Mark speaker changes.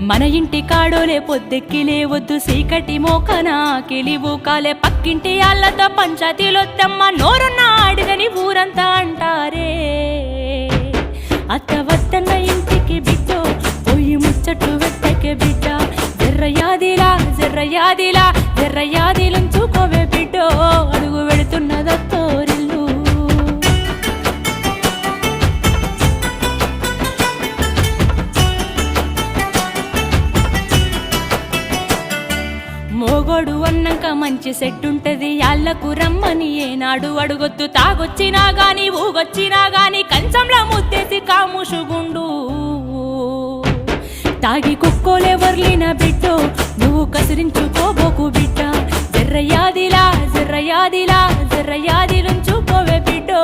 Speaker 1: మన ఇంటి కాడోలే పొద్దెక్కి లేవద్దు సీకటి మోకన కిలివు కాలే పక్కింటి ఆళ్ళతో పంచాయతీలొత్తమ్మ నోరున్న అడిగని ఊరంతా అంటారే అత్త వద్దన్న ఇంటికి బిడ్డో పోయి ముచ్చట్లు వెట్టకే బిడ్డ జర్రయాదిలా జర్రయాదిలా జర్రయాదిలుంచుకోవే బిడ్డో అడుగు వెళుతున్నదత్తోరిల్లు మోగోడు అన్నాక మంచి సెట్టుంటది యాళ్ళకు రమ్మని ఏనాడు అడుగొద్దు తాగొచ్చినా గాని ఊగొచ్చినా గాని కంచంలో ముత్తేసి కాముషుగుండు తాగి కుక్కోలే వర్లిన బిడ్డో నువ్వు కసిరించుకోబోకు బిడ్డ జర్రయాదిలా జర్రయాదిలా జర్రయాదిలుంచుకోవే బిడ్డో